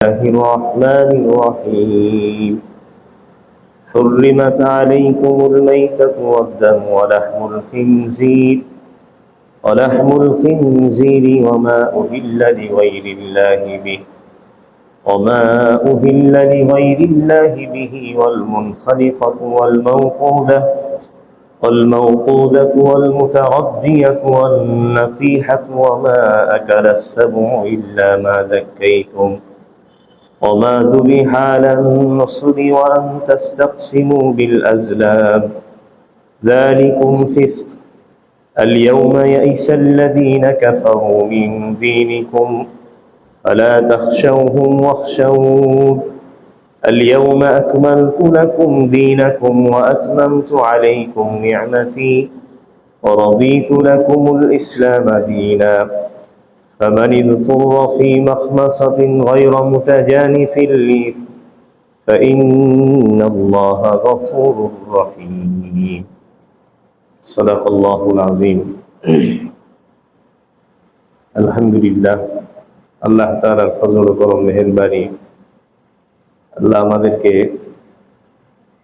الله الرحمن الرحيم حرمت عليكم الميتة والدم ولحم الخنزير وما أهل لغير الله به والمنخنقة والموقوذة والمتردية والنطيحة وما أكل السبع إلا ما ذكيتم وما ذبح على النصب وأن تستقسموا بالأزلام ذلكم فسق اليوم يئس الذين كفروا من دينكم فلا تخشوهم واخشون اليوم أكملت لكم دينكم وأتممت عليكم نعمتي ورضيت لكم الإسلام دينا فمن اضطر في مخمصة غير متجانف لإثم فإن الله غفور رحيم صدق الله العظيم الحمد لله আল্লাহ তাআলার ফজল ও করম মেহেরবানি আল্লাহ আমাদেরকে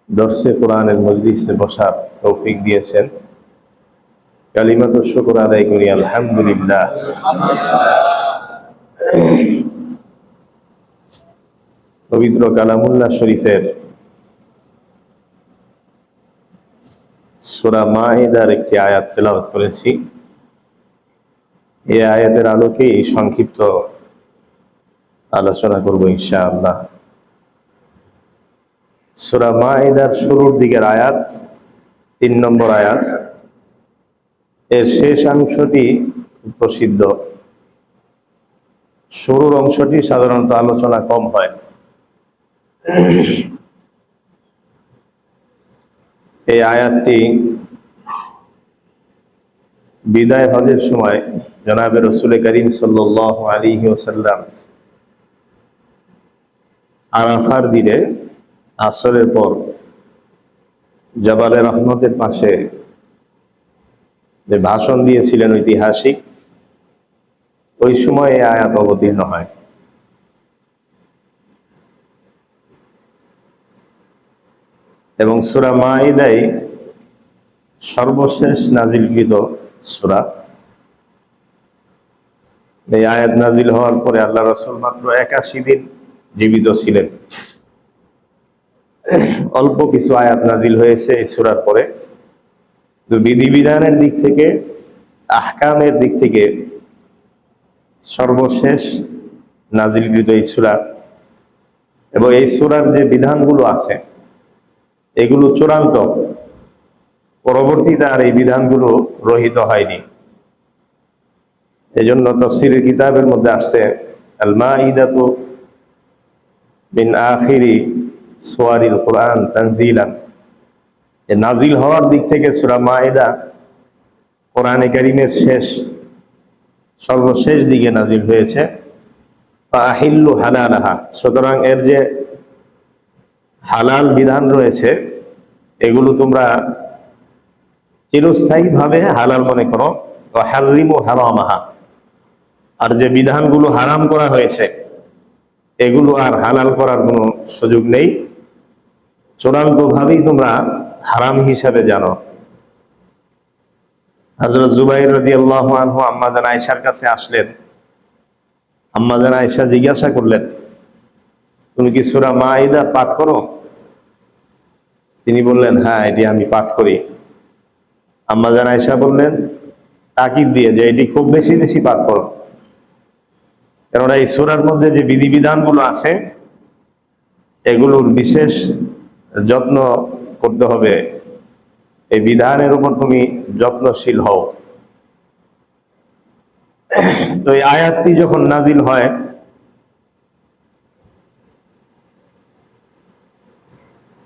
দর্সে কোরআনের মজলিসে বসার তৌফিক দিয়েছেন। কালিমাতুশ শুকর আদায় করি আলহামদুলিল্লাহ। পবিত্র কালামুল্লাহ শরীফের সূরা মাঈদার একটি আয়াত তেলাওয়াত করেছি। এই আয়াতের আলোকে সংক্ষিপ্ত আলোচনা করব ইনশাআল্লাহ। সূরা মাঈদার শুরুর দিকের আয়াত ৩ নম্বর আয়াত, এর শেষ অংশটি প্রসিদ্ধ। শুরুর অংশটি সাধারণত আলোচনা কম হয়। এই আয়াতটি বিদায় হজের সময় জনাবে রাসূল করিম সাল্লাল্লাহু আলাইহি ওয়াসাল্লাম আরাফার দিনে আসরের পর জাবালে রহমতের পাশে যে ভাষণ দিয়েছিলেন ঐতিহাসিক, ওই সময় এই আয়াত অবতীর্ণ হয়। এবং সূরা মাঈদায় সর্বশেষ নাজিলকৃত সূরা। এই আয়াত নাজিল হওয়ার পরে আল্লাহ রাসূল মাত্র ৮১ দিন জীবিত ছিলেন। অল্প কিছু আয়াত নাজিল হয়েছে এই সূরার পরে। তো বিধিবিধানের দিক থেকে, আহকামের দিক থেকে সর্বশেষ নাজিলকৃত এই সূরা। এবং এই সূরার যে বিধানগুলো আছে এগুলো চূড়ান্ত, পরবর্তীতে আর এই বিধানগুলো রহিত হয়নি। এজন্য তাফসীরের কিতাবের মধ্যে আসছে আল মাঈদাতু মিন আখিরি সুওয়ারিল কুরআন তানজিলান। নাজিল হওয়ার দিক থেকে সূরা মাঈদা কোরআনে কারীমের সর্বশেষ দিকে নাজিল হয়েছে। ফাআহিল্লু হালালাহা, সুতরাং এর যে হালাল বিধান রয়েছে এগুলো তোমরা চিরস্থায়ীভাবে হালাল মনে করো। ওয়াহাররিমু হারামাহা, আর যে বিধানগুলো হারাম করা হয়েছে এগুলো আর হালাল করার কোনো সুযোগ নেই, চূড়ান্তভাবেই তোমরা হারাম হিসাবে জানো। হযরত জুবাইর রাদিয়াল্লাহু আনহু আম্মা জান আয়েশার কাছে আসলেন। আম্মা জান আয়েশা জিজ্ঞাসা করলেন, তুমি কি সূরা মাঈদা পাঠ করো? তিনি বললেন, হ্যাঁ, এটি আমি পাঠ করি। আম্মা জান আয়েশা বললেন তাকিদ দিয়ে যে এটি খুব বেশি বেশি পাঠ করো, কেননা এই সূরার মধ্যে যে বিধিবিধানগুলো আছে এগুলোর বিশেষ যত্ন করতে হবে। এই বিধানের উপর তুমি যত্নশীল হও। তো এই আয়াতটি যখন নাজিল হয়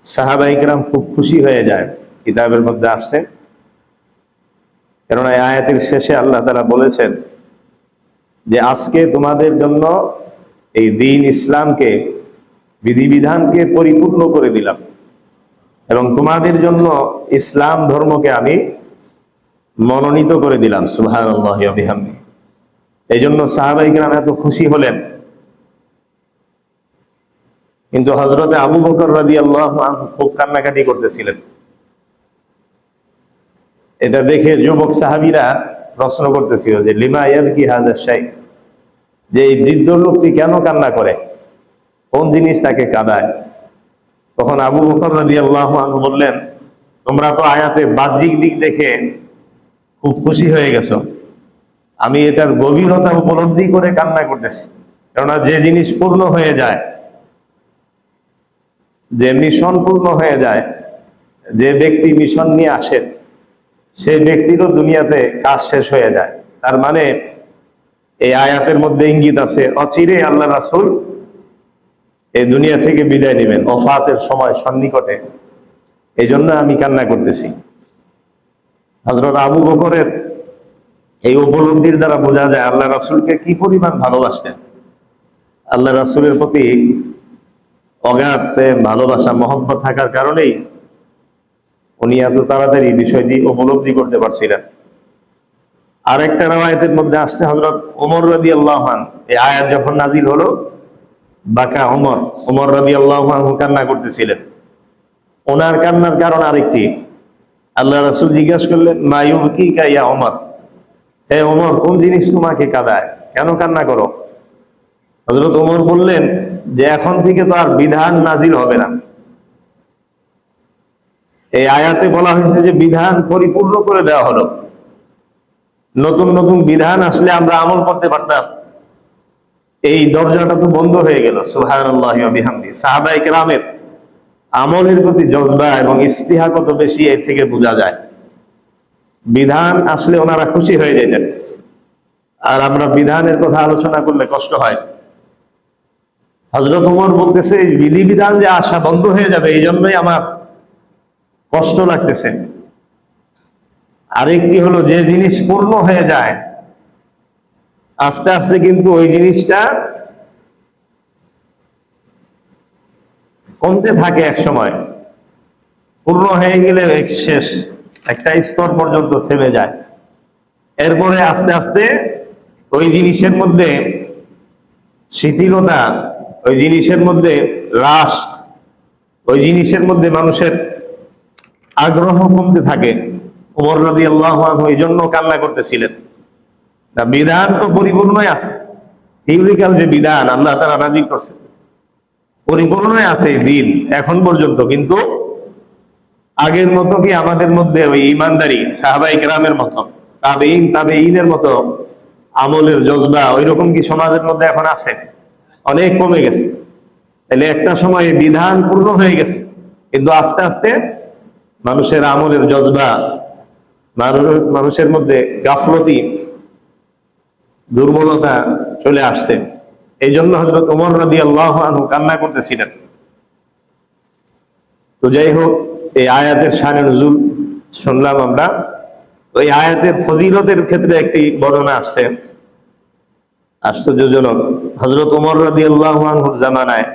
সাহাবায়ে কেরাম খুব খুশি হয়ে যায়। কিতাবের মধ্যে আসছে, কেননা এই আয়াতের শেষে আল্লাহ তাআলা বলেছেন যে আজকে তোমাদের জন্য এই দ্বীন ইসলামকে, বিধিবিধানকে পরিপূর্ণ করে দিলাম এবং তোমাদের জন্য ইসলাম ধর্মকে আমি মনোনীত করে দিলাম। সুবহানাল্লাহি ওয়া বিহামদিহি। এই জন্য সাহাবায়ে কেরাম এত খুশি হলেন কিন্তু হযরতে আবু বকর রাদিয়াল্লাহু আনহু খুব কান্নাকাটি করতেছিলেন। এটা দেখে যুবক সাহাবীরা প্রশ্ন করতেছিল যে লিমা ইয়াবকি হাযা শাইখ, যে এই বৃদ্ধ লোকটি কেন কান্না করে, কোন জিনিস তাকে কাঁদায়? তখন আবু বকর রাদিয়াল্লাহু আনহু বললেন, তোমরা তো আয়াতে বাহ্যিক দিক দেখে খুব খুশি হয়ে গেছো, আমি এটার গভীরতা উপলব্ধি করে কান্না করতেছি। কেননা যে জিনিস পূর্ণ হয়ে যায়, যে মিশন পূর্ণ হয়ে যায়, যে ব্যক্তি মিশন নিয়ে আসে, সেই ব্যক্তিরও দুনিয়াতে কাজ শেষ হয়ে যায়। তার মানে এই আয়াতের মধ্যে ইঙ্গিত আছে অচিরে আল্লাহ রাসূল এই দুনিয়া থেকে বিদায় নেবেন, ওফাতের সময় সন্নিকটে। এই জন্য আমি কান্না করতেছি। হযরত আবু বকরের এই উপলব্ধির দ্বারা বোঝা যায় আল্লাহ রাসূলকে কি পরিমাণ ভালোবাসতেন। আল্লাহ রাসূলের প্রতি অগাধ ভালোবাসা, মহব্বত থাকার কারণেই উনি এত তাড়াতাড়ি বিষয়টি উপলব্ধি করতে পারছিলেন। আরেকটা রাওয়ায়াতের মধ্যে আসছে হযরত ওমর রাদিয়াল্লাহু আনহু, এই আয়াত যখন নাজিল হলো, বাকা ওমর রাদিয়াল্লাহু আনহু কান্না করতেছিলেন। ওনার কান্নার কারণ আরেকটি। আল্লাহ রাসূল জিজ্ঞাসা করলেন, মা ইউবকিকা ইয়া ওমর, হে ওমর, কোন জিনিস তোমাকে কাঁদায়, কেন কান্না করো? হযরত ওমর বললেন যে এখন থেকে তো আর বিধান নাজিল হবে না। এই আয়াতে বলা হয়েছে যে বিধান পরিপূর্ণ করে দেওয়া হলো, নতুন নতুন বিধান আসলে আমরা আমল করতে পারতাম, এই দরজাটা তো বন্ধ হয়ে গেল। সুবহানাল্লাহি ওয়া বিহামদিহি। সাহাবায়ে কেরামের আমলের প্রতি জজবা এবং ইস্তিহা কত বেশি এর থেকে বোঝা যায়। বিধান আসলে ওনারা খুশি হয়ে যেতেন, আর আমরা বিধানের কথা আলোচনা করলে কষ্ট হয়। হযরত ওমর বলতেছে এই বিধিবিধান যে আসা বন্ধ হয়ে যাবে, এই জন্যই আমার কষ্ট লাগতেছে। আরেকটি হলো যে জিনিস পূর্ণ হয়ে যায় আস্তে আস্তে কিন্তু ওই জিনিসটা কমতে থাকে, এক সময় পূর্ণ হয়ে গেলে শেষ একটা স্তর পর্যন্ত থেমে যায়। এরপরে আস্তে আস্তে ওই জিনিসের মধ্যে শিথিলতা, ওই জিনিসের মধ্যে হ্রাস, ওই জিনিসের মধ্যে মানুষের আগ্রহ কমতে থাকে। ওমর রাদিয়াল্লাহু আনহু এই জন্য কান্না করতেছিলেন। না, বিধান তো পরিপূর্ণই আছে, থিওরিক্যাল যে বিধান আল্লাহ তাআলা নাযিল করছেন পরিপূর্ণই আছে দিন এখন পর্যন্ত, কিন্তু আগের মতো কি আমাদের মধ্যে ওই ইমানদারি সাহাবায়ে কেরামের মতো, তাবেঈনের মতো আমলের জজবা ওইরকম কি সমাজের মধ্যে এখন আছে? অনেক কমে গেছে। তাহলে একটা সময় বিধান পূর্ণ হয়ে গেছে, কিন্তু আস্তে আস্তে মানুষের আমলের জজবা, মানুষের মধ্যে গাফলতি, দুর্বলতা চলে আসছে। এই জন্য হযরত ওমর রাদিয়াল্লাহু আনহু কান্না করতেছিলেন। তো যাই হোক, এই আয়াতের শানে নুজুল শুনলাম আমরা। ওই আয়াতের ফজিলতের ক্ষেত্রে একটি বর্ণনা আসছে আশ্চর্যজনক। হযরত ওমর রাদিয়াল্লাহু আনহুর জামানায়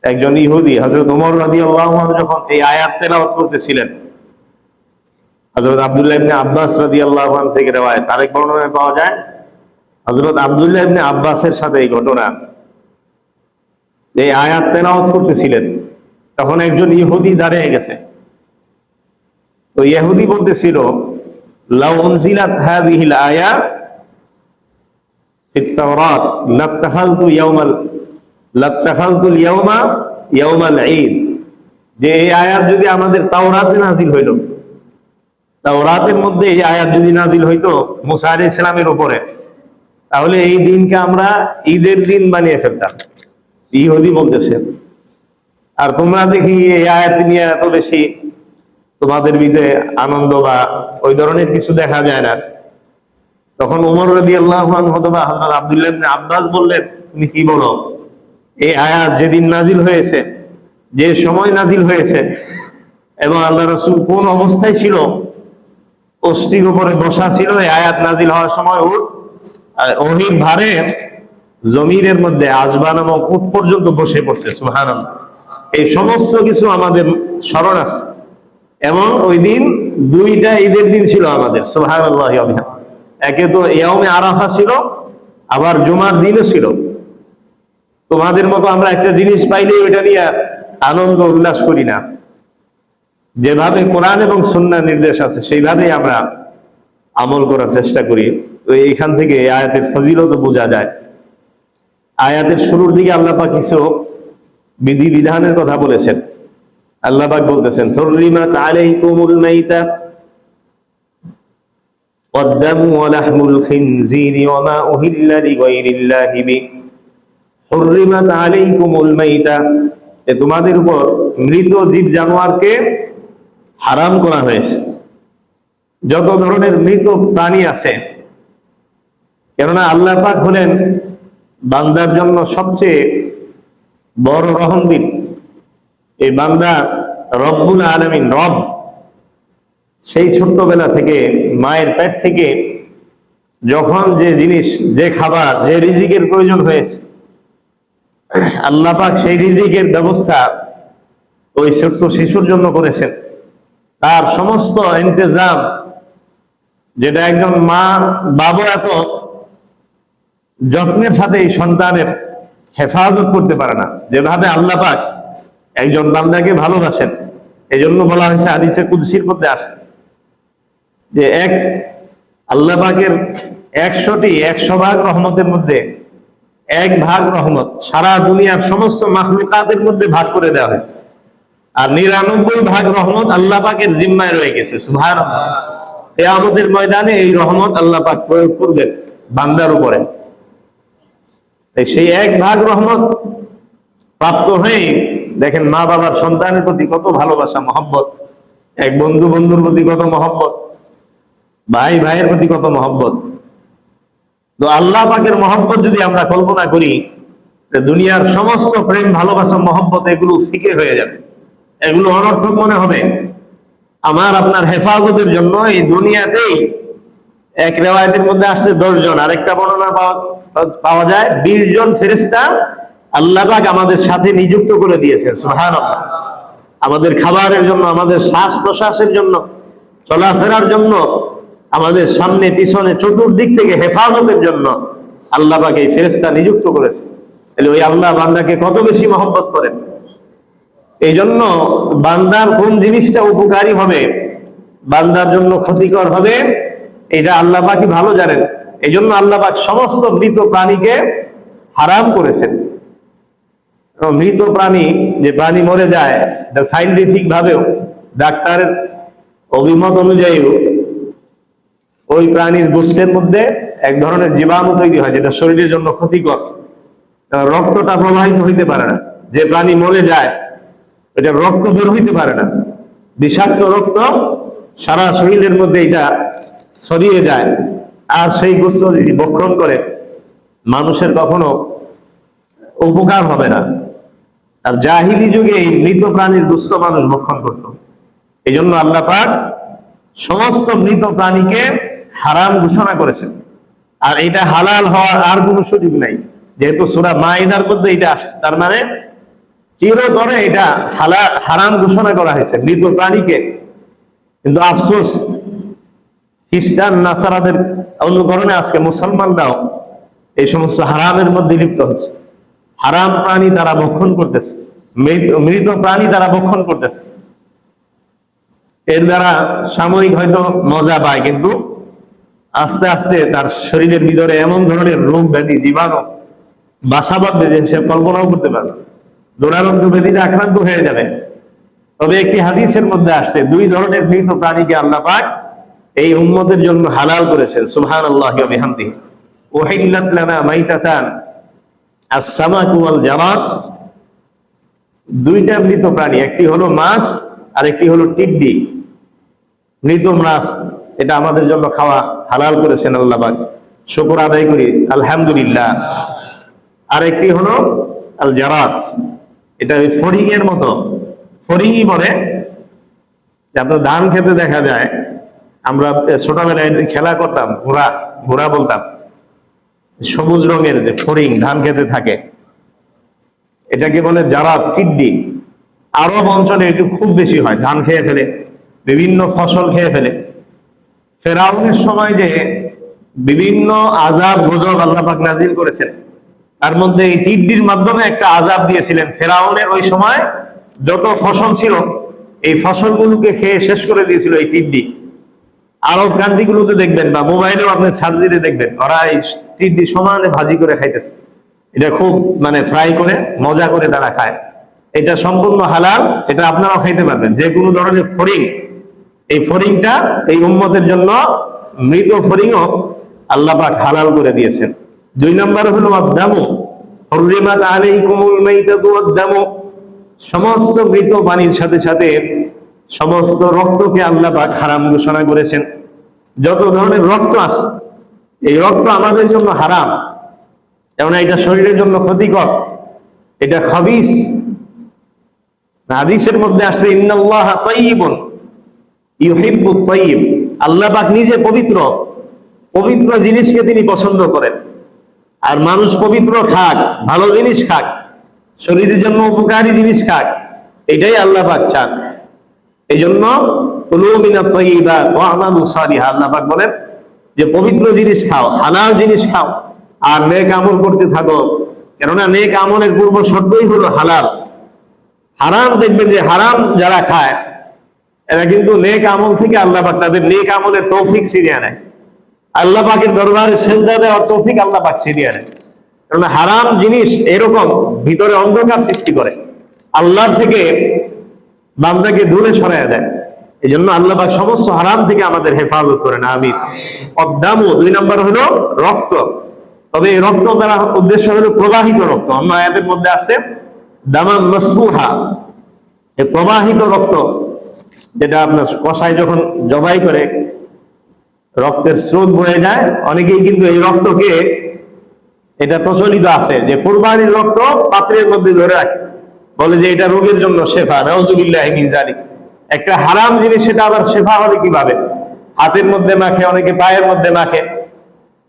একজন ইহুদি হযরত ওমর রাদিয়াল্লাহু আনহু যখন এই আয়াত তেলাওয়াত করতেছিলেন, হযরত আব্দুল্লাহ ইবনে আব্বাস রাদিয়াল্লাহু আনহু থেকে riwayat, আরেক বর্ণনায় পাওয়া যায় হযরত আব্দুল্লাহ ইবনে আব্বাসের সাথে এই ঘটনা। এই আয়াত তেলাওয়াত করতেছিলেন, তখন একজন ইহুদি দাঁড়িয়ে গেছে। তো ইহুদি বলতেছিল, লাউ উনজিলাত হাযিহিল আয়া ফিত তাওরাত লাত্তাখাযতুল ইয়াউমাল ঈদ, যে এই আয়াত যদি আমাদের তাওরাতে নাজিল হইল, তাওরাতের মধ্যে এই আয়াত যদি নাজিল হইতো মুসা আলাইহিস সালামের উপরে, তাহলে এই দিনকে আমরা ঈদের দিন বানিয়ে ফেলতাম। ইহুদি বলতেছে। আর তোমরা দেখি এই আয়াত নিয়ে এত বেশি তোমাদের ভিতরে আনন্দ বা ওই ধরনের কিছু দেখা যায় না। তখন ওমর রাদিয়াল্লাহু আনহু অথবা হযরত আব্দুল্লাহ ইবনে আব্বাস বললেন, তুমি কি বলো? এই আয়াত যেদিন নাজিল হয়েছে, যে সময় নাজিল হয়েছে, এবং আল্লাহ রাসূল কোন অবস্থায় ছিল, ওষ্টির উপরে বসা ছিল, এই আয়াত নাজিল হওয়ার সময় ওহীর ভারে জমিনের মধ্যে আজবা নামক উট পর্যন্ত বসে পড়ছে। সুবহানাল্লাহ। এই সমস্ত কিছু আমাদের স্মরণ আছে, এবং ওই দিন দুইটা ঈদের দিন ছিল আমাদের। সুবহানাল্লাহ। একে তো ইয়াউমে আরাফা ছিল, আবার জুমার দিনও ছিল। তোমাদের মতো আমরা একটা জিনিস পাইলে ওইটা নিয়ে আনন্দ উল্লাস করি না। যেভাবে কোরআন এবং সুন্নাহ নির্দেশ আছে সেইভাবেই আমরা আমল করার চেষ্টা করি। তো এইখান থেকে এই আয়াতের ফজিলত বোঝা যায়। আয়াতের শুরুর দিকে আল্লাহ পাক কিছু বিধি বিধানের কথা বলেছেন। আল্লাহ পাক বলতেছেন, হুররিমাত আলাইকুমুল মাইতা ওয়াদ-দামু ওয়া লাহমুল খিনজিরি ওয়া মা উহিল্লা লিগাইরিল্লাহি বিহি। হুররিমাত আলাইকুমুল মাইতা, তোমাদের উপর মৃত জীব জানোয়ারকে হারাম করা হয়েছে। যত ধরনের মৃত প্রাণী আছে, কেননা আল্লাহ পাক হলেন বান্দার জন্য সবচেয়ে বড় রহমদিন। এই বান্দা রব্বুল আলামিন, রব, সেই ছোট্টবেলা থেকে মায়ের পেট থেকে যখন যে জিনিস, যে খাবার, যে রিজিকের প্রয়োজন হয়েছে, আল্লাহ পাক সেই রিজিকের ব্যবস্থা ওই ছোট্ট শিশুর জন্য করেছেন। তার সমস্ত ইন্তজাম, যেটা একজন মা বাবা এত যত্নের সাথে এই সন্তানের হেফাজত করতে পারে না, যেভাবে আল্লাহ পাক একজন বান্দাকে ভালোবাসেন। এই জন্য বলা হয়েছে, হাদিসে কুদসির মধ্যে আসছে যে আল্লাহ পাকের 100 ভাগ রহমতের মধ্যে 1 ভাগ রহমত সারা দুনিয়ার সমস্ত মাখলুকাতের মধ্যে ভাগ করে দেওয়া হয়েছে, আর 99 ভাগ রহমত আল্লাহ পাকের জিম্মায় রয়ে গেছে। সুবহানাল্লাহ। কিয়ামতের ময়দানে এই রহমত আল্লাহ পাক প্রয়োগ করবেন বান্দার উপরে। সেই 1 ভাগ রহমত প্রাপ্ত হয়ে দেখেন মা বাবার সন্তানের প্রতি কত ভালোবাসা, মহব্বত, এক বন্ধু বন্ধুর প্রতি কত মহব্বত, ভাই ভাইয়ের প্রতি কত মহব্বত। তো আল্লাহ পাকের মহব্বত যদি আমরা কল্পনা করি, দুনিয়ার সমস্ত প্রেম, ভালোবাসা, মহব্বত এগুলো ফিকে হয়ে যাবে, এগুলো অনর্থক মনে হবে। আমার আপনার হেফাজতের জন্য এই দুনিয়াতেই এক রিওয়ায়াতের মধ্যে আসছে 10 জন, আরেকটা বর্ণনা পাওয়া যায় 20 জন ফেরেশতা আল্লাহ পাক আমাদের সাথে নিযুক্ত করে দিয়েছেন। সুবহানাল্লাহ। আমাদের খাবারের জন্য, আমাদের শ্বাস প্রশ্বাসের জন্য, চলাফেরার জন্য, আমাদের সামনে পিছনে চতুর্দিক থেকে হেফাজতের জন্য আল্লাহ পাক এই ফেরেশতা নিযুক্ত করেছে। তাহলে ওই আল্লাহ বান্দাকে কত বেশি মহব্বত করেন। এই জন্য বান্দার কোন জিনিসটা উপকারী হবে, বান্দার জন্য ক্ষতিকর হবে, এটা আল্লাহ পাকই ভালো জানেন। এই জন্য আল্লাহ পাক সমস্ত মৃত প্রাণীকে হারাম করেছেন। মৃত প্রাণী, যে প্রাণী মরে যায়, এটা সাইন্টিফিক ভাবেও, ডাক্তারের অভিমত অনুযায়ীও ওই প্রাণীর গোশতের মধ্যে এক ধরনের জীবাণু তৈরি হয়, যেটা শরীরের জন্য ক্ষতিকর। রক্তটা প্রবাহিত হইতে পারে না। যে প্রাণী মরে যায়, এটা রক্ত বের হইতে পারে না। বিষাক্ত রক্ত সারা শরীরের মধ্যে এটা ছড়িয়ে যায়। আর সেই গোশত যদি ভক্ষণ করে, মানুষের কখনো উপকার হবে না। আর জাহিলি যুগে এই মৃত প্রাণীর গোশত মানুষ ভক্ষণ করত। এই জন্য আল্লাহ পাক সমস্ত মৃত প্রাণীকে হারাম ঘোষণা করেছেন। আর এটা হালাল হওয়ার আর কোনো সুযোগ নাই, যেহেতু সূরা মাইদার মধ্যে এটা আসছে। তার মানে চিরতরে এটা হারাম ঘোষণা করা হয়েছে মৃত প্রাণীকে। কিন্তু আফসোস, খ্রিস্টান নাসারাদের অনুকরণে আজকে মুসলমানরাও এই সমস্ত হারামের মধ্যে লিপ্ত হচ্ছে। হারাম প্রাণী তারা ভক্ষণ করতেছে, মৃত প্রাণী তারা ভক্ষণ করতেছে। এর দ্বারা সাময়িক হয়তো মজা পায়, কিন্তু আস্তে আস্তে তার শরীরের ভিতরে এমন ধরনের রোগ ব্যাধি, জীবাণু বাসা বাঁধবে যে সে কল্পনাও করতে পারবে। দুরারোগ্য ব্যাধিতে আক্রান্ত হয়ে যাবে। তবে একটি হাদিসের মধ্যে আসছে 2 ধরনের মৃত প্রাণীকে আল্লাহ পাক এই উম্মতের জন্য হালাল করেছেন। সুবহানাল্লাহি ওয়া বিহামদিহি। উহিল্লাত লানা মাইতাতান আস-সামাকু ওয়াল জারাদ। 2টা মৃত প্রাণী, একটি হলো মাছ আর একটি হলো টিড্ডি। মৃত মাছ এটা আমাদের জন্য খাওয়া হালাল করেছেন আল্লাহ পাক, শুকর আদায় করি আলহামদুলিল্লাহ। আর একটি হলো আল জারাদ, এটা ওই ফড়িং এর মতো, ফড়িংই বলে। আপনার ধান খেতে দেখা যায়, আমরা ছোটবেলায় খেলা করতাম, ঘোড়া ঘোড়া বলতাম, সবুজ রঙের যে ফড়িং ধান খেতে থাকে, এটাকে বলে জারাদ, টিড্ডি। আরব অঞ্চলে একটু খুব বেশি হয়, ধান খেয়ে ফেলে, বিভিন্ন ফসল খেয়ে ফেলে। ফেরাউনের সময় যে বিভিন্ন আযাব গজব আল্লাহ পাক নাজিল করেছেন, তার মধ্যে এই টিড্ডির মাধ্যমে একটা আযাব দিয়েছিলেন ফেরাউনের। ওই সময় যত ফসল ছিল এই ফসলগুলোকে খেয়ে শেষ করে দিয়েছিল এই টিড্ডি। আরব কান্ট্রিগুলোতে দেখবেন বা মোবাইলেও আপনি সার্চ দেখবেন, ওরা এই টিড্ডি সমানে ভাজি করে খাইতেছে। এটা খুব মানে ফ্রাই করে মজা করে তারা খায়। এটা সম্পূর্ণ হালাল, এটা আপনারাও খাইতে পারবেন। যে কোনো ধরনের ফড়িং, এই ফড়িংটা এই উম্মতের জন্য, মৃত ফড়িংও আল্লাহ পাক হালাল করে দিয়েছেন। 2 নম্বর হলো আদ-দামু হুররিমাত আলাইকুমুল মাইতাতু ওয়াদ-দামু, সমস্ত মৃত পানির সাথে সাথে সমস্ত রক্তকে আল্লাহ পাক হারাম ঘোষণা করেছেন। যত ধরনের রক্ত আছে এই রক্ত আমাদের জন্য হারাম, কেননা এটা শরীরের জন্য ক্ষতিকর, এটা খাবিস। হাদিসের মধ্যে আসছে ইন্নাল্লাহা তাইয়িবুন ইউহিব্বুত তাইয়িব, আল্লাহ পাক নিজে পবিত্র, পবিত্র জিনিসকে তিনি পছন্দ করেন। আর মানুষ পবিত্র খাক, ভালো জিনিস খাক, শরীরের জন্য উপকারী জিনিস খাক, এটাই আল্লাহ পাক চান। এই জন্য কুলু মিনাত তাইয়িবাত ওয়া আমালু সালিহা, আল্লাহ পাক বলেন যে পবিত্র জিনিস খাও, হালাল জিনিস খাও, আর নেক আমল করতে থাকো, কেননা নেক আমলের পূর্ব শর্তই হলো হালাল। হারাম দেখবেন যে হারাম যারা খায় এরা কিন্তু নেক আমল থেকে আল্লাহ পাক তাদের নেক আমলের তৌফিক ছিনিয়ে নেয়। আল্লাহ পাকের দরবারে সেজদা দেওয়ার তৌফিক আল্লাহ পাক ছিনিয়ে নেয়। কারণ হারাম জিনিস এরকম ভিতরে অন্ধকার সৃষ্টি করে, আল্লাহর থেকে বান্দাকে দূরে সরাইয়া দেয়। এই জন্য আল্লাহ পাক সমস্ত হারাম থেকে আমাদের হেফাজত করেন, আমিন। অদ্দামু 2 নম্বর হলো রক্ত। তবে এই রক্ত দ্বারা উদ্দেশ্য হলো প্রবাহিত রক্ত। অন্য আয়াতের মধ্যে আছে দামান মাসফুহা, এই প্রবাহিত রক্ত, যেটা আপনার কসাই যখন জবাই করে রক্তের স্রোত বয়ে যায়। অনেকেই কিন্তু এই রক্তকে, এটা প্রচলিত আছে যে কুরবানির রক্ত পাত্রের মধ্যে ধরে রাখে, বলে যে এটা রোগের জন্য শেফা। নাউযুবিল্লাহি মিন যালিক। একটা হারাম জিনিস সেটা আবার শেফা হবে কিভাবে? হাতের মধ্যে মাখে, অনেকে পায়ের মধ্যে মাখে,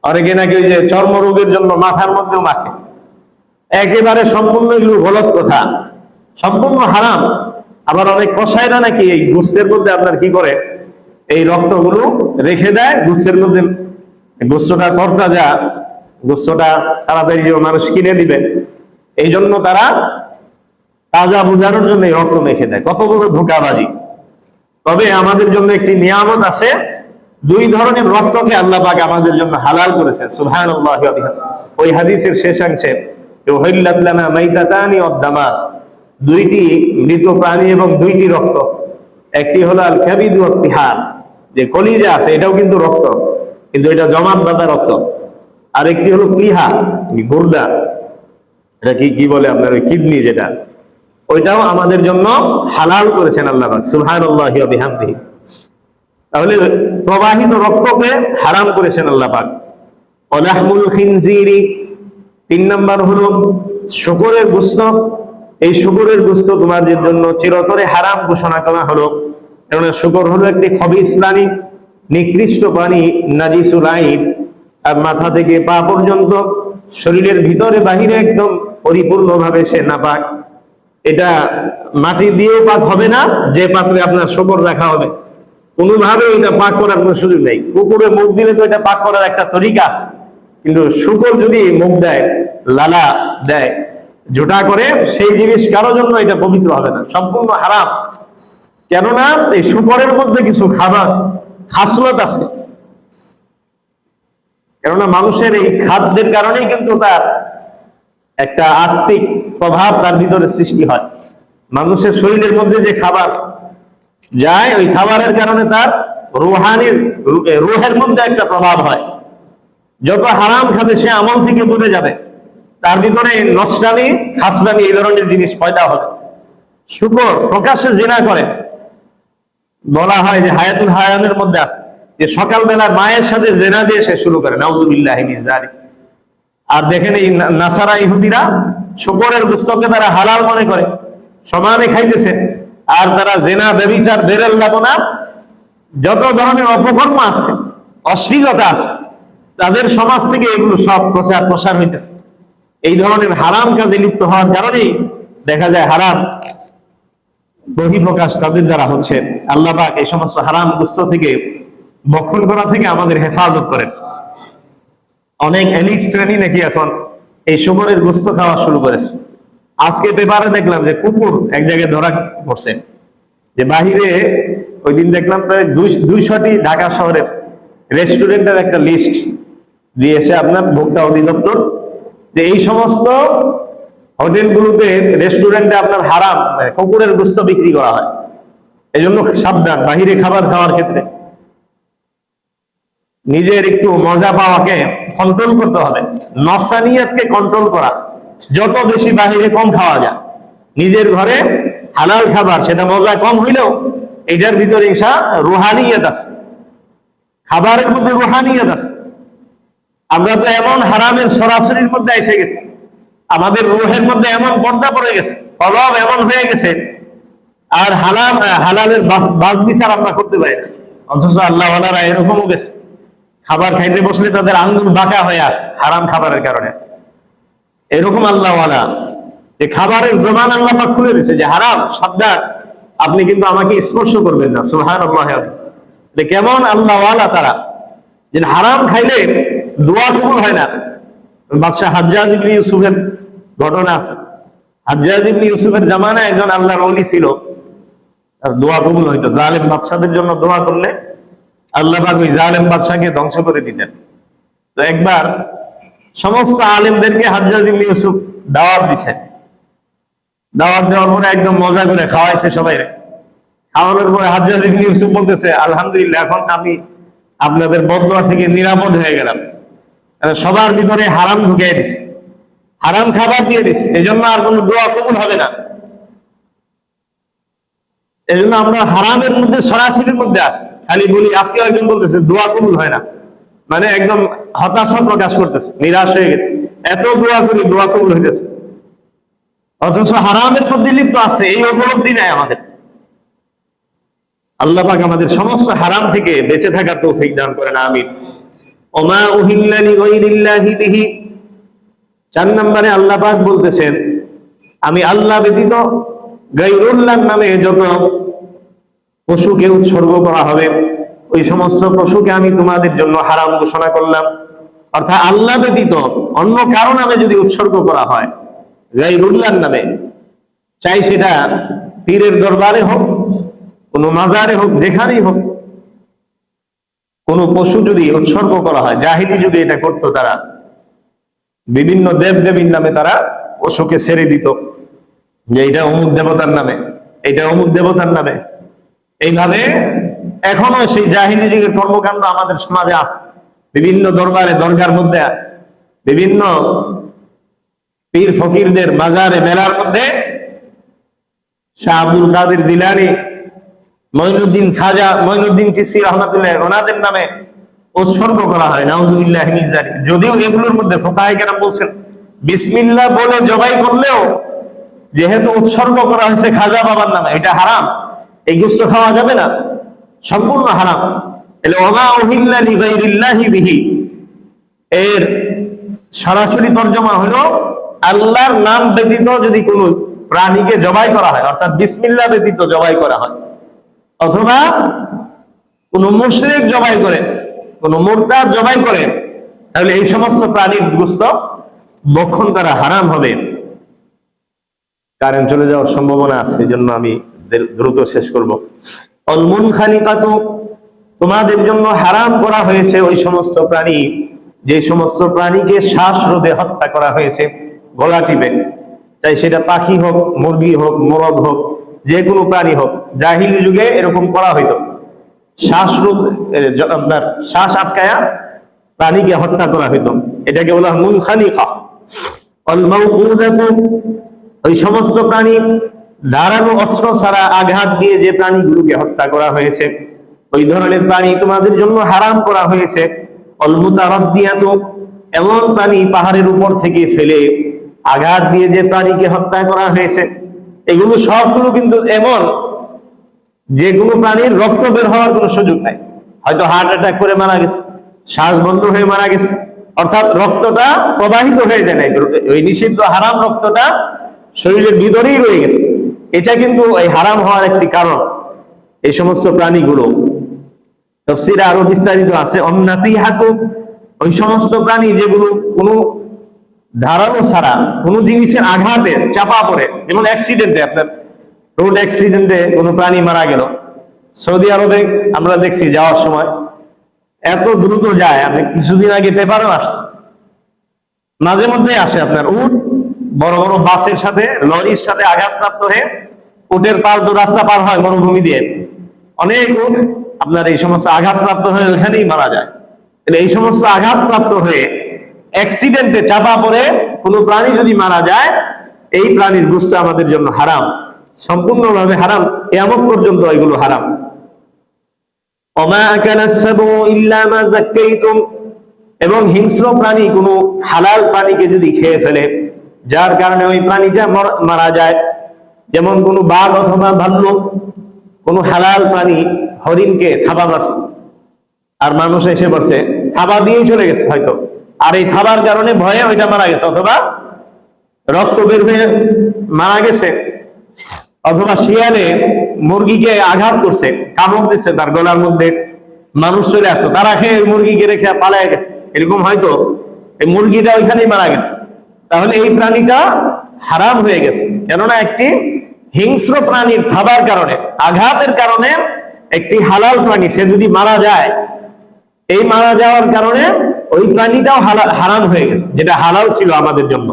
অনেকে নাকি ওই যে চর্ম রোগের জন্য মাথার মধ্যেও মাখে। একেবারে সম্পূর্ণ এগুলো গলত কথা, সম্পূর্ণ হারাম। আবার অনেক কসাইরা নাকি এই গোস্তের মধ্যে আপনার কি করে, এই রক্তগুলো রেখে দেয় গোস্তের মধ্যে, গোস্তটা তরতাজা, গোস্তটা তাড়াতাড়ি যে মানুষ কিনে দিবে, এই জন্য তারা তাজা বোঝানোর জন্য এই রক্ত মেখে দেয়। কত বড় ধোঁকাবাজি! তবে আমাদের জন্য একটি নিয়ামত আছে, 2 ধরনের রক্তকে আল্লাহ পাক আমাদের জন্য হালাল করেছেন, সুবহানাল্লাহি ওয়া বিহামদিহি। ওই হাদিসের শেষাংশে উহিল্লাত লানা মাইতাতানি ওয়াদ-দামাত, 2টি মৃত প্রাণী এবং 2টি রক্ত। একটি হলো আল কাবিদ ওয়াত তিহার, যে কলিজা আছে এটাও কিন্তু রক্ত, কিন্তু এটা জমাট বাঁধা রক্ত। আর একটি হলো প্লিহা, গুর্দা, এটা কি বলে আপনার ওই কিডনি, যেটা ওইটাও আমাদের জন্য হালাল করেছেন আল্লাহ পাক, সুবহানাল্লাহি ওয়া বিহামদিহি। তাহলে প্রবাহিত রক্তকে হারাম করেছেন আল্লাহ পাক। ওয়ালাহমুল খিনজিরি 3 নম্বর হলো শূকরের গোশত। এই শূকরের গোশত তোমাদের জন্য চিরতরে হারাম ঘোষণা করা হলো, কারণ শূকর হলো একটি খবিস প্রাণী, নিকৃষ্ট প্রাণী, নাজিসুল আইন। আর মাথা থেকে পা পর্যন্ত শরীরের ভিতরে বাহিরে একদম পরিপূর্ণভাবে সে নাপাক। এটা মাটি দিয়েও পাক হবে না, যে পাত্রে আপনার শূকর রাখা হবে কোনোভাবে এটা পাক করার কোনো সুযোগ নেই। কুকুরে মুখ দিলে তো এটা পাক করার একটা তরিকা আছে, কিন্তু শূকর যদি মুখ দেয়, লালা দেয়, জোটা করে, সেই জিনিস কারোর জন্য এটা পবিত্র হবে না, সম্পূর্ণ হারাম। কেননা এই শূকরের মধ্যে কিছু খাবার খাসলত আছে, কেননা মানুষের এই খাদ্যের কারণেই কিন্তু তার একটা আত্মিক প্রভাব তার ভিতরে সৃষ্টি হয়। মানুষের শরীরের মধ্যে যে খাবার যায়, ওই খাবারের কারণে তার রুহের মধ্যে একটা প্রভাব হয়। যত হারাম খাবে সে আমল থেকে দূরে যাবে, তার ভিতরে নষ্টামি, খাসরামি, এই ধরনের জিনিস পয়দা হবে। শূকর প্রকাশ্যে জিনা করে, বলা হয় যে হায়াতুল হায়ানের মধ্যে আছে যে সকালবেলা মায়ের সাথে জেনা দিয়ে সে শুরু করে, নাউযুবিল্লাহি মিন যালিক। আর দেখেন এই নাসারা ইহুদিরা শূকরের গোশতকে তারা হালাল মনে করে, সমানে খাইতেছে। আর তারা জেনা, ব্যভিচার, বেরেল লাপনা, যত ধরনের অপকর্ম আছে, অশ্লীলতা আছে, তাদের সমাজ থেকে এগুলো সব প্রসার হইতেছে। এই ধরনের হারাম কাজে লিপ্ত হওয়ার কারণেই দেখা যায় হারাম বহিঃপ্রকাশ তাদের দ্বারা হচ্ছে। আল্লাহ পাক এই সমস্ত হারাম গোশত থেকে, ভক্ষণ করা থেকে আমাদের হেফাজত করেন। অনেক এলিট শ্রেণী নাকি এখন এই শুকরের গোস্ত খাওয়া শুরু করেছে। আজকে পেপারে দেখলাম যে কুকুর এক জায়গায় ধরা পড়ছে, যে বাহিরে ওই দিন দেখলাম প্রায় 200টি ঢাকা শহরের রেস্টুরেন্টের একটা লিস্ট দিয়েছে আপনার ভোক্তা অধিদপ্তর, যে এই সমস্ত হোটেলগুলোতে রেস্টুরেন্টে আপনার হারাম কুকুরের গোস্ত বিক্রি করা হয়। এই জন্য সাবধান বাহিরে খাবার খাওয়ার ক্ষেত্রে। নিজের একটু মজা পাওয়াকে কন্ট্রোল করতে হবে, নফসানিয়াতকে কন্ট্রোল করা, যত বেশি বাহিরে কম খাওয়া যায়। নিজের ঘরে হালাল খাবার, সেটা মজা কম হইলেও এটার ভিতরে রুহানিয়াত আছে, খাবারের মধ্যে রুহানিয়াত আছে। আমরা তো এমন হারামের সরাসরির মধ্যে এসে গেছি, আমাদের রুহের মধ্যে এমন পর্দা পড়ে গেছে, কলব এমন হয়ে গেছে, আর হালালের বাস বিচার আমরা করতে পারি না। অথচ আল্লাহ ওয়ালারা এরকমও গেছে, খাবার খাইতে বসলে তাদের আঙ্গুল বাঁকা হয়ে আসে হারাম খাবারের কারণে। এরকম আল্লাহ ওয়ালা যে খাবারের জবান আল্লাহ পাক খুলে দিয়েছে, যে হারাম, সাবধান, আপনি কিন্তু আমাকে স্পর্শ করবেন না। সুবহানাল্লাহ। কেমন আল্লাহ ওয়ালা তারা, যে হারাম খাইলে দোয়া কবুল হয় না। বাদশাহ হাজ্জাজ ইবনে ইউসুফের ঘটনা আছে। হাজ্জাজ ইবনে ইউসুফের জামানায় একজন আল্লাহর ওলি ছিল, তার দোয়া কবুল হইতো। জালেম বাদশাদের জন্য দোয়া করলে আল্লাহ পাক ওই জালেম বাদশাকে ধ্বংস করে দিতেন। তো একবার সমস্ত আলেমদেরকে হাজ্জাজ ইবনে ইউসুফ দাওয়াত দিছেন। দাওয়াত দেওয়ার পরে একদম মজা করে খাওয়াইছে সবাই। খাওয়ানোর পরে হাজ্জাজ ইবনে ইউসুফ বলতেছে, আলহামদুলিল্লাহ, এখন আমি আপনাদের বদদোয়া থেকে নিরাপদ হয়ে গেলাম। সবার ভিতরে হারাম ঢুকিয়ে দিছে, হারাম খাবার দিয়ে দিছে, এই জন্য আর কোনো দোয়া কবুল হবে না। এই জন্য আমরা হারামের মধ্যে সরাসরির মধ্যে আসি। খালি বলি, আজকে একজন বলতেছে দোয়া কবুল হয় না, মানে একদম হতাশা প্রকাশ করতেছে, নিরাশ হয়ে গেছে, এত দোয়া করি দোয়া কবুল হইতেছে, অথচ হারামের মধ্যে লিপ্ত আছে, এই উপলব্ধি নাই আমাদের। আল্লাহ পাক আমাদের সমস্ত হারাম থেকে বেঁচে থাকার তৌফিক দান করেন, আমিন। ওমা উহিল্লা লিগাইরিল্লাহি বিহি। 4 নম্বরে আল্লাহ পাক বলতেছেন, আমি আল্লাহ ব্যতীত গায়রুল্লাহর নামে যত পশুকে উৎসর্গ করা হবে, ওই সমস্ত পশুকে আমি তোমাদের জন্য হারাম ঘোষণা করলাম। অর্থাৎ আল্লাহ ব্যতীত অন্য কারো নামে যদি উৎসর্গ করা হয় গায়রুল্লাহর নামে, চাই সেটা পীরের দরবারে হোক, কোন মাজারে হোক, যেখানেই হোক, কোন পশু যদি উৎসর্গ করা হয়, জাহিলি যদি এটা করতো, তারা বিভিন্ন দেব দেবীর নামে তারা পশুকে ছেড়ে দিত, যে এটা অমুক দেবতার নামে, এটা অমুক দেবতার নামে। এইভাবে এখনো সেই জাহিলি যুগের কর্মকাণ্ড আমাদের সমাজে আছে। বিভিন্ন দরবারে, দরগার মধ্যে, বিভিন্ন পীর ফকিরদের মাজারে, মেলার মধ্যে শাহ আব্দুল কাদের জিলানী, মঈনুদ্দিন খাজা, মঈনুদ্দিন চিশতি রহমাতুল্লাহ, ওনাদের নামে উৎসর্গ করা হয়, নাউযুবিল্লাহি মিন যালিক। যদিও এগুলোর মধ্যে ফুকাহায়ে কেরাম বলছেন, বিসমিল্লাহ বলে জবাই করলেও যেহেতু উৎসর্গ করা হয়েছে খাজা বাবার নামে, এটা হারাম, এই গোশত খাওয়া যাবে না, সম্পূর্ণ হারাম। এর ওমা উহিল্লা লিগাইরিল্লাহি বিহি, এর সরাসরি তর্জমা হলো আল্লাহর নাম ব্যতীত যদি কোনো প্রাণীকে জবাই করা হয়, অর্থাৎ বিসমিল্লাহ ব্যতীত জবাই করা হয়, অথবা কোন মুশরিক জবাই করে, কোন মুরতাদ জবাই করে, তাহলে এই সমস্ত প্রাণীর গোশত ভক্ষণ করা হারাম হবে। কারেন্ট চলে যাওয়ার সম্ভাবনা আছে, এই জন্য আমি দ্রুত শেষ করব। অল মুনখানিকাতু, তোমাদের জন্য হারাম করা হয়েছে ওই সমস্ত প্রাণী, যে সমস্ত প্রাণীকে শ্বাসরোধে হত্যা করা হয়েছে, গলা টিপে, চাই সেটা পাখি হোক, মুরগি হোক, মোরগ হোক, যে কোনো প্রাণী হোক। জাহিলি যুগে এরকম করা হইতো, শ্বাসরোধ, আপনার শ্বাস আটকায়া প্রাণীকে হত্যা করা হইতো, এটাকে বলা হয় মুনখানিকা। অল মাউকুযাতু, ওই সমস্ত প্রাণী ধারালো অস্ত্র ছাড়া আঘাত দিয়ে যে প্রাণীগুলোকে হত্যা করা হয়েছে, ওই ধরনের প্রাণী তোমাদের জন্য হারাম করা হয়েছে। অল মুতারাদ্দিয়াতু, এমন প্রাণী পাহাড়ের উপর থেকে ফেলে আঘাত দিয়ে যে প্রাণীকে হত্যা করা হয়েছে, এগুলো সবগুলো কিন্তু এমন যে কোনো প্রাণীর রক্ত বের হওয়ার কোনো সুযোগ নাই, হয়তো হার্ট অ্যাটাক করে মারা গেছে, শ্বাস বন্ধ হয়ে মারা গেছে, অর্থাৎ রক্তটা প্রবাহিত হয়ে যায় না, ওই নিষিদ্ধ হারাম রক্তটা শরীরের ভিতরেই রয়ে গেছে। এটা কিন্তু এই হারাম হওয়ার একটি কারণ। এই সমস্ত প্রাণীগুলো তাফসীরে আরো বিস্তারিত আছে। অন্নাতিহাতু, ওই সমস্ত প্রাণী যেগুলো কোনো ধারালো ছাড়া কোনো জিনিসের আঘাতে চাপা পড়ে, যেমন অ্যাক্সিডেন্টে, আপনার রোড অ্যাক্সিডেন্টে কোনো প্রাণী মারা গেল, সৌদি আরবে আমরা দেখছি যাওয়ার সময় এত দ্রুত যায়, আপনি কিছুদিন আগে পেপারও আসছে, মাঝে মধ্যে আসে আপনার উট বড় বড় বাসের সাথে লরির সাথে আঘাতপ্রাপ্ত হয়ে উটের পাল তো রাস্তা পার হয় মরুভূমি দিয়ে, অনেক উট আপনার এই সমস্ত আঘাতপ্রাপ্ত হয়ে ওখানেই মারা যায়। এই সমস্ত আঘাতপ্রাপ্ত হয়ে অ্যাক্সিডেন্টে চাপা পড়ে কোনো প্রাণী যদি মারা যায়, এই প্রাণীর গোশত আমাদের জন্য হারাম, সম্পূর্ণভাবে হারাম, কিয়ামত পর্যন্ত এগুলো হারাম। ওমা আকালাস সাবু ইল্লা মা যাক্কাইতুম, এবং হিংস্র প্রাণী কোনো হালাল প্রাণীকে যদি খেয়ে ফেলে, যার কারণে ওই প্রাণীটা মারা যায়, যেমন কোনো বাঘ অথবা ভাল্লুক কোনো হালাল প্রাণী হরিণকে থাবা মারছে, আর মানুষ এসে পড়ছে, থাবা দিয়েই চলে গেছে হয়তো, আর এই থাবার কারণে ভয়ে ওইটা মারা গেছে, অথবা রক্ত বের হয়ে মারা গেছে, অথবা শিয়ালে মুরগিকে আঘাত করছে, কামড় দিচ্ছে তার গলার মধ্যে, মানুষ চলে আসছে, তারা খেয়ে মুরগিকে রেখে পালায় গেছে, এরকম হয়তো এই মুরগিটা ওইখানেই মারা গেছে, তাহলে এই প্রাণীটা হারাম হয়ে গেছে, কেননা একটি হিংস্র প্রাণীর থাবার কারণে, আঘাতের কারণে একটি হালাল প্রাণী সে যদি মারা যায়, এই মারা যাওয়ার কারণে ওই প্রাণীটাও হারাম হয়ে গেছে, যেটা হালাল ছিল আমাদের জন্য।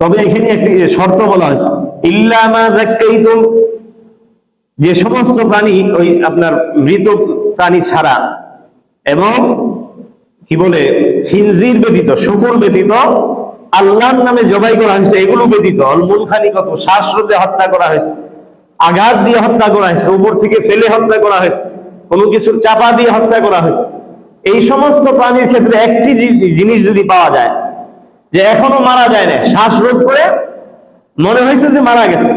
তবে এখানে একটি শর্ত বলা হয়েছে, ইল্লা মা যাক্কাইতুম, যে সমস্ত প্রাণী ওই আপনার মৃত প্রাণী ছাড়া, এবং কি বলে খিনজির ব্যতীত, শূকর ব্যতীত, আল্লাহর নামে জবাই করা হয়েছে এগুলো ব্যতীত, মুনখানিকত, শ্বাসরোধে হত্যা করা হয়েছে, আঘাত দিয়ে হত্যা করা হয়েছে, উপর থেকে ফেলে হত্যা করা হয়েছে, কোনো কিছুর চাপা দিয়ে হত্যা করা হয়েছে, এই সমস্ত প্রাণীর ক্ষেত্রে একটি জিনিস যদি পাওয়া যায় যে এখনো মারা যায় না, শ্বাসরোধ করে মনে হয়েছে যে মারা গেছে,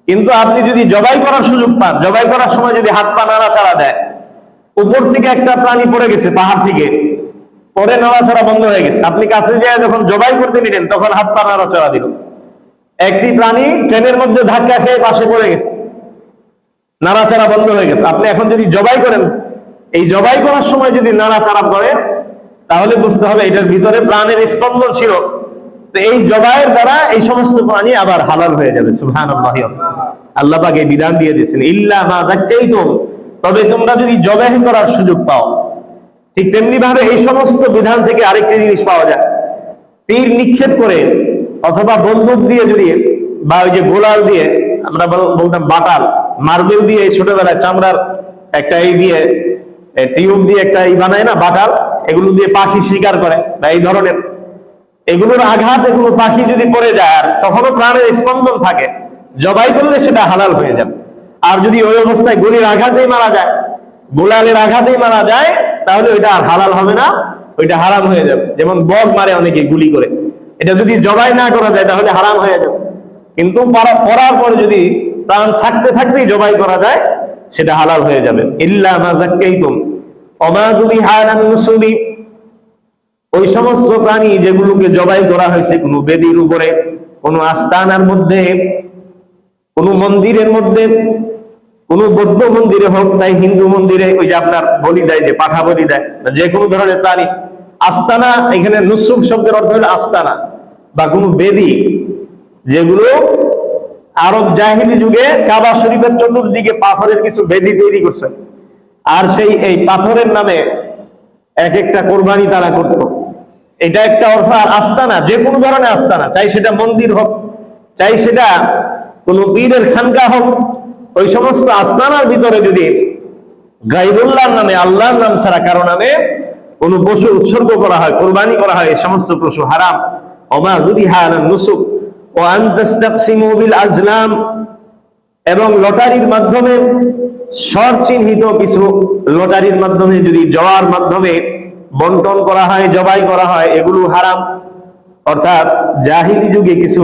কিন্তু আপনি যদি জবাই করার সুযোগ পান, জবাই করার সময় যদি হাত পা নাড়াচাড়া দেয়, উপর থেকে একটা প্রাণী পড়ে গেছে পাহাড় থেকে, পরে নাড়াচাড়া বন্ধ হয়ে গেছে, আপনি কাছে গিয়ে যখন জবাই করতে নিলেন তখন হাত পা নাড়াচাড়া দিল, একটি প্রাণী ট্রেনের মধ্যে ধাক্কা খেয়ে পাশে পড়ে গেছে, নাড়াচাড়া বন্ধ হয়ে গেছে, আপনি এখন যদি জবাই করেন, এই জবাই করার সময় যদি নাড়াচাড়া করে, তাহলে বুঝতে হবে এটার ভিতরে প্রাণের স্পন্দন ছিল, তো এই জবাইয়ের দ্বারা এই সমস্ত প্রাণী আবার হালাল হয়ে যাবে। সুবহানাল্লাহ, আল্লাহ পাক এই বিধান দিয়ে দিয়েছেন, ইল্লা মা যাক্কাইতুম, তবে তোমরা যদি জবাই করার সুযোগ পাও। ঠিক তেমনি ভাবে এই সমস্ত বিধান থেকে আরেকটি জিনিস পাওয়া যায়, তীর নিক্ষেপ করে অথবা বন্দুক দিয়ে যদি, বা ওই যে গোলাল দিয়ে, আমরা বলতাম বাটাল, মার্বেল দিয়ে ছোটবেলায় চামড়ার একটা এই দিয়ে টিউব দিয়ে একটা এই বানায় না বাটাল, এগুলো দিয়ে পাখি শিকার করে, বা এই ধরনের এগুলোর আঘাতে কোনো পাখি যদি পড়ে যায় আর তখনও প্রাণের স্পন্দন থাকে, জবাই করলে সেটা হালাল হয়ে যাবে। আর যদি ওই অবস্থায় গুলির আঘাতেই মারা যায়, গোলালের আঘাতেই মারা যায়, তাহলে ওইটা আর হালাল হবে না, ওইটা হারাম হয়ে যাবে। যেমন বগ মারে অনেকে গুলি করে, এটা যদি জবাই না করা যায় তাহলে হারাম হয়ে যাবে, কিন্তু পড়ার পরে যদি প্রাণ থাকতে থাকতেই জবাই করা যায় সেটা হালাল হয়ে যাবে। ইল্লা মা যাক্কাইতুম ওমা যুবিহা আলান নুসুবি, ওই সমস্ত প্রাণী যেগুলোকে জবাই করা হয়েছে কোনো বেদির উপরে, কোনো আস্তানার মধ্যে, কোনো মন্দিরের মধ্যে, কোনো বৌদ্ধ মন্দিরে হোক, তাই হিন্দু মন্দিরে ওই যে আপনার বলি দেয়, যে পাঠা বলি দেয়, যে কোনো ধরনের প্রাণী, আস্তানা, এখানে নুসুব শব্দের অর্থ হলো আস্তানা, বা কোনো বেদি, যেগুলো আরব জাহিলি যুগে কাবা শরীফের চতুর্দিকে পাথরের কিছু বেদি তৈরি করছে, আর সেই এই পাথরের নামে এক একটা কোরবানি তারা করত, এটা একটা অর্থ। আর আস্তানা, যে কোনো ধরনের আস্তানা, চাই সেটা মন্দির হোক, চাই সেটা কোনো পীরের খানকা হোক, ওই সমস্ত আস্তানার ভিতরে যদি গায়রুল্লাহর নামে, আল্লাহর নাম ছাড়া কারো নামে কোনো পশু উৎসর্গ করা হয়, কোরবানি করা হয়, এই সমস্ত পশু হারাম। ওমা যুবিহা আলান নুসুক ওয়া আন তাসতাকসিমু বিল আজলাম, এবং লটারির মাধ্যমে স্বর চিহ্নিত কিছু, লটারির মাধ্যমে যদি জওয়ার মাধ্যমে বন্টন করা হয়, জবাই করা হয়, এগুলো হারাম। অর্থাৎ জাহিলি যুগে কিছু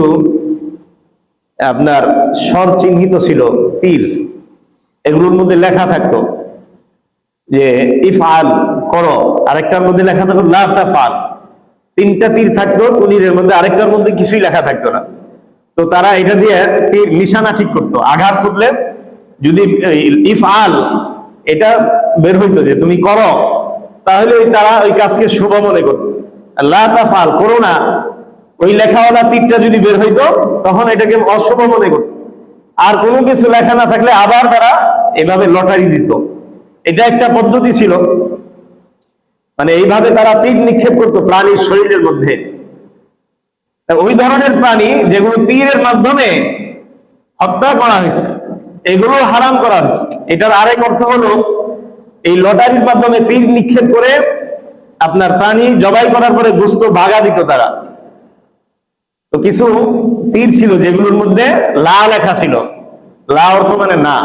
আপনার স্বর চিহ্নিত ছিল, তীর, এগুলোর মধ্যে লেখা থাকতো যে ইফআল করো, আরেকটার মধ্যে লেখা থাকতো লা তাফআল, তিনটা তীর থাকতো কুলিরের মধ্যে, আরেকটার মধ্যে কিছুই লেখা থাকতো না। তো তারা এটা দিয়ে তীর নিশানা ঠিক করতো, আঘাত করলে যদি ইফআল এটা বের হইতো যে তুমি করো, তাহলে তারা ওই কাজকে শুভ মনে করত। লা তাফাল, করো না, ওই লেখাওয়ালা তীরটা যদি বের হইতো তখন এটাকে অশুভ মনে করত। আর কোনো কিছু লেখা না থাকলে আবার তারা এভাবে লটারি দিত। এটা একটা পদ্ধতি ছিল, মানে এইভাবে তারা তীর নিক্ষেপ করতো প্রাণীর শরীরের মধ্যে। ওই ধরনের প্রাণী যেগুলো তীরের মাধ্যমে হত্যা করা হয়েছে, এগুলো হারাম করা হয়েছে। এটার আরেক অর্থ হলো এই লটারির মাধ্যমে তীর নিক্ষেপ করে আপনার প্রাণী জবাই করার পরে গোশত ভাগা দিত তারা। তো কিছু তীর ছিল যেগুলোর মধ্যে লা লেখা ছিল, লা অর্থ মানে না,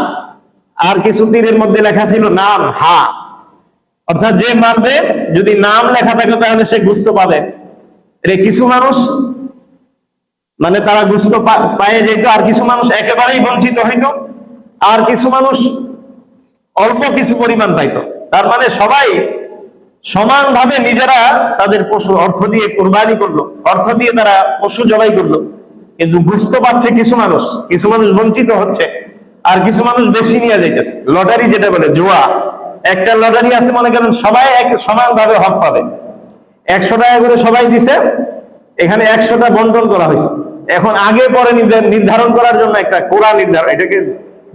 আর কিছু তীরের মধ্যে লেখা ছিল নাম, হা, অর্থাৎ যে মারবে যদি নাম লেখা থাকে তাহলে সে গোশত পাবে। কিছু মানুষ মানে তারা গোশত পায়ে যেত, আর কিছু মানুষ একেবারেই বঞ্চিত হইত, আর কিছু মানুষ অল্প কিছু পরিমাণ পাইতো। তার মানে সবাই সমানভাবে নিজেরা তাদের পশু অর্থ দিয়ে কোরবানি করলো, অর্থ দিয়ে তারা পশু জবাই করলো, কিন্তু বুঝতে পারছে কিছু মানুষ বঞ্চিত হচ্ছে, আর কিছু মানুষ বেশি নিয়ে যাইতেছে। লটারি যেটা বলে জুয়া, একটা লটারি আছে মনে করেন সবাই এক সমানভাবে হক পাবে, 100 টাকা করে সবাই দিছে, এখানে 100টা বন্টন করা হয়েছে। এখন আগে পরে নির্ধারণ করার জন্য একটা কোরা নির্ধারণ, এটাকে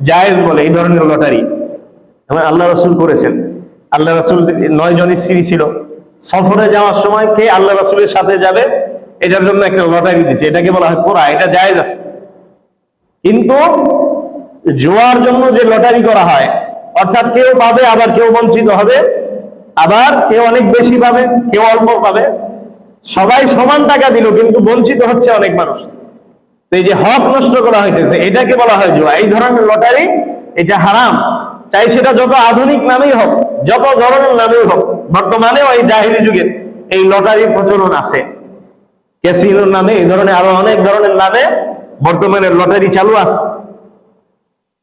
জায়েজ বলে। এই ধরনের লটারি আল্লাহ রাসূল করেছেন। আল্লাহ রাসূল 9 জন স্ত্রী ছিল, সফরে যাওয়ার সময় কে আল্লাহ রাসূলের সাথে যাবে এটার জন্য একটা লটারি দিছে, এটাকে বলা হয় কোরা, এটা জায়েজ আছে। কিন্তু জুয়ার জন্য যে লটারি করা হয়, অর্থাৎ কেউ পাবে আবার কেউ বঞ্চিত হবে, আবার কেউ অনেক বেশি পাবে কেউ অল্প পাবে, সবাই সমান টাকা দিল কিন্তু বঞ্চিত হচ্ছে অনেক মানুষ। তো এই যে হক নষ্ট করা হইতেছে, এটাকে বলা হয় জুয়া। এই ধরনের লটারি এটা হারাম, চাই সেটা যত আধুনিক নামেই হোক, যত ধরনের নামেই হোক। বর্তমানেও এই জাহিলি যুগে এই লটারির প্রচলন আছে, ক্যাসিনোর নামে, এই ধরনের আরো অনেক ধরনের নামে বর্তমানে লটারি চালু আছে।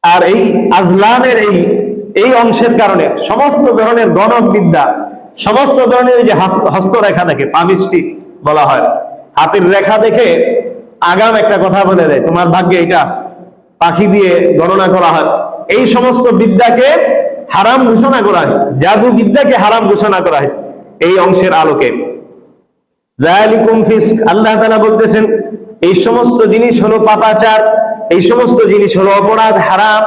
আর এই আজলানের এই অংশের কারণে সমস্ত ধরনের গণক বিদ্যা, সমস্ত ধরনের যে হস্তরেখা দেখে, পামিস্ট্রি বলা হয়, হাতের রেখা দেখে আগাম একটা কথা বলে দেয়, তোমার ভাগ্যে এটা আছে, পাখি দিয়ে গণনা করা হয়। এই সমস্ত বিদ্যাকে হারাম ঘোষণা করা হয়েছে, জাদু বিদ্যাকে হারাম ঘোষণা করা হয়েছে এই অংশের আলোকে। যালিকুম ফিসক, আল্লাহ তাআলা বলতেছেন এই সমস্ত জিনিস হলো পাপাচার, এই সমস্ত জিনিস হলো অপরাধ, হারাম।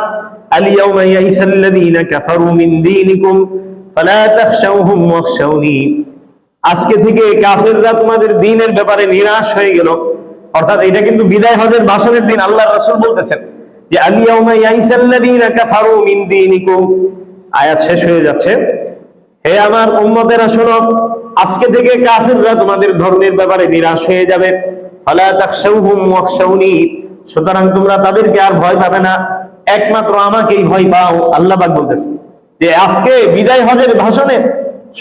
আল ইয়াউমা ইয়াইসাল্লাযীনা কাফারু মিন দীনিকুম ফালা তাখশাওহুম ওয়াখশাওনি, আজকে থেকে কাফেররা তোমাদের দ্বীনের ব্যাপারে নিরাশ হয়ে গেল। অর্থাৎ এটা কিন্তু বিদায় হজের ভাষণের দিন আল্লাহর রাসূল বলতেছেন যে আল ইয়াউমা ইয়াইসাল্লাযীনা কাফারু মিন দীনিকুম, আয়াত শেষ হয়ে যাচ্ছে। হে আমার উম্মতেরা শোনো, আজকে থেকে কাফেররা তোমাদের ধর্মের ব্যাপারে নিরাশ হয়ে যাবে। ফালা তাখশাওহুম ওয়াখশাওনি, সুতরাং তোমরা তাদেরকে আর ভয় পাবে না, একমাত্র আমাকেই ভয় পাও। আল্লাহ পাক বলতেছেন যে আজকে বিদায় হজের ভাষণে